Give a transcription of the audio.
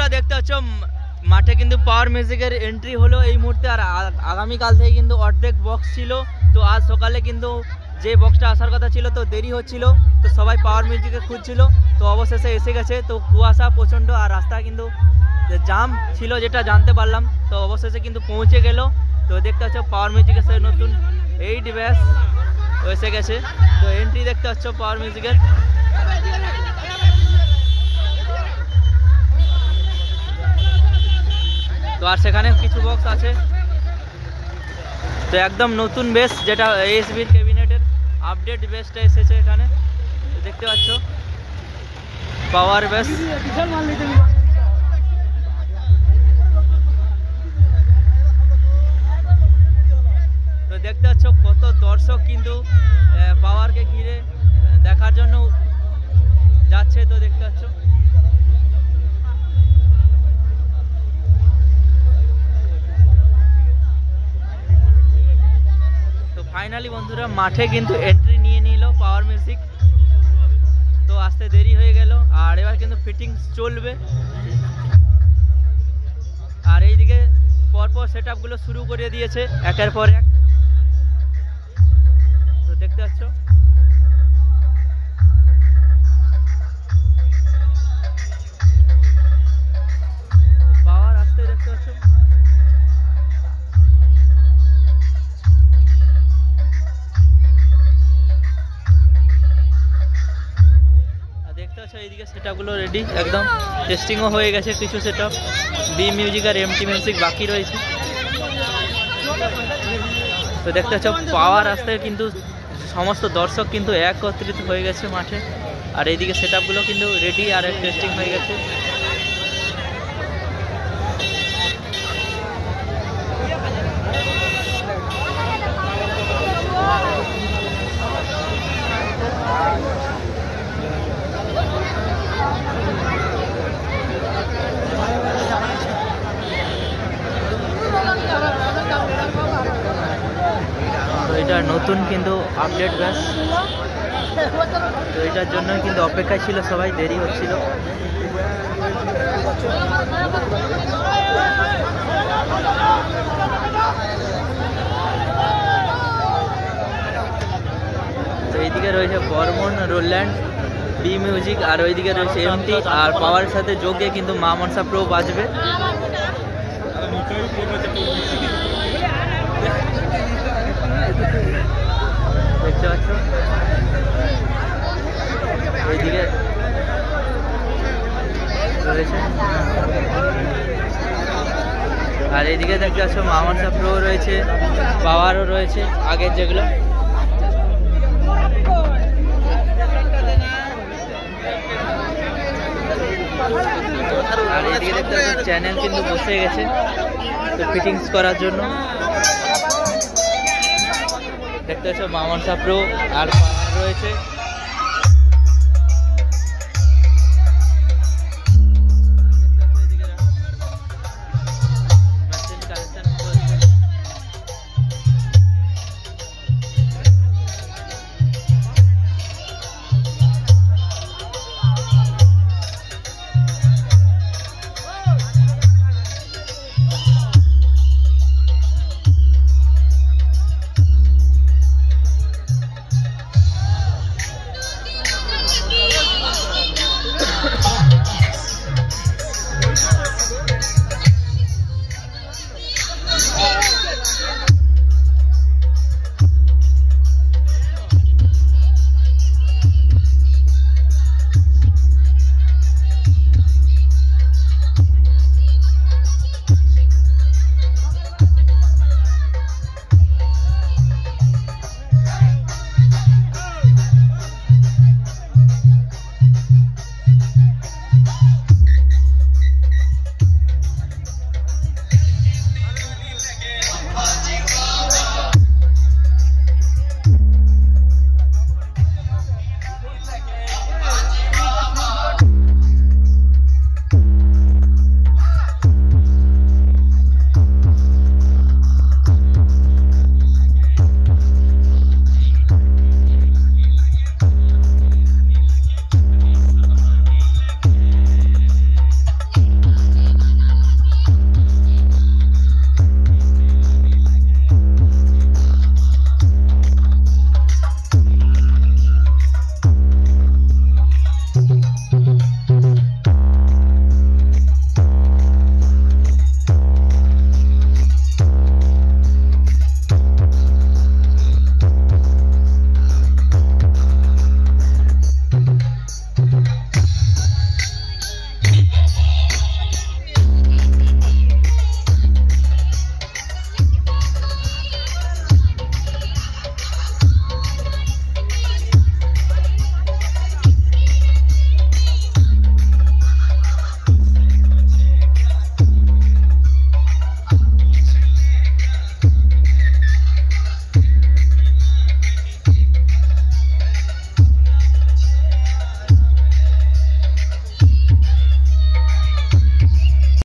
বন্ধুরা দেখতে পাচ্ছ মাঠে কিন্তু পাওয়ার মিউজিকের এন্ট্রি হলো এই মুহূর্তে। আর আগামীকাল থেকে কিন্তু অর্ধেক বক্স ছিল, তো আজ সকালে কিন্তু যে বক্সটা আসার কথা ছিল তো দেরি হচ্ছিল, তো সবাই পাওয়ার মিউজিকে খুঁজছিল, তো অবশেষে এসে গেছে। তো কুয়াশা প্রচণ্ড আর রাস্তা কিন্তু জাম ছিল যেটা জানতে পারলাম, তো অবশেষে কিন্তু পৌঁছে গেল। তো দেখতে পাচ্ছ পাওয়ার মিউজিকের সাথে নতুন 8 ব্যাস এসে গেছে, তো এন্ট্রি দেখতে পাচ্ছ পাওয়ার মিউজিকের। তো আর সেখানে কিছু বক্স আছে, তো একদম নতুন বেস যেটা এএসবির ক্যাবিনেটের আপডেট বেসটা এসেছে এখানে দেখতে পাচ্ছ পাওয়ার বেস। তো দেখতে পাচ্ছ কত দর্শক কিন্তু পাওয়ারকে ঘিরে দেখার জন্য যাচ্ছে, তো দেখতে পাচ্ছ। ফাইনালি বন্ধুরা মাঠে কিন্তু এন্ট্রি নিয়ে নিল পাওয়ার মিউজিক, তো আসতে দেরি হয়ে গেল। আর এবার কিন্তু ফিটিংস চলবে, আর এইদিকে পরপর সেট আপগুলো শুরু করে দিয়েছে একের পর এক, তো দেখতে পাচ্ছ। পাওয়ার আসতে দেখতে পাচ্ছ। দেখতে পাচ্ছ এইদিকে সেটআপগুলো রেডি, একদম টেস্টিংও হয়ে গেছে। কিছু সেটআপ বি মিউজিক আর এমটি মিউজিক বাকি রয়েছে। তো দেখতে পাচ্ছ পাওয়ার আসতে কিন্তু সমস্ত দর্শক কিন্তু একত্রিত হয়ে গেছে মাঠে, আর এইদিকে সেটআপগুলো কিন্তু রেডি আর টেস্টিং হয়ে গেছে। এটা নতুন কিন্তু আপডেট ব্যাস, তো এটার জন্য কিন্তু অপেক্ষায় ছিল সবাই, দেরি হচ্ছিল। তো এইদিকে রয়েছে বর্মন, রোল্যান্ড, বি মিউজিক, আর ওইদিকে রয়েছে এমটি। আর পাওয়ারের সাথে যোগে কিন্তু মা মনসা প্রো বাজবে। দেখতে পাচ্ছ এইদিকে রয়েছে, আর এইদিকে দেখতে পাচ্ছ মা মনসা প্রো রয়েছে, পাওয়ারও রয়েছে আগের যেগুলো। আর এইদিকে দেখতে পাচ্ছ চ্যানেল কিন্তু বসে গেছে তো ফিটিংস করার জন্য। দেখতে পাচ্ছ মা মনসা প্রো আর পাওয়ার রয়েছে।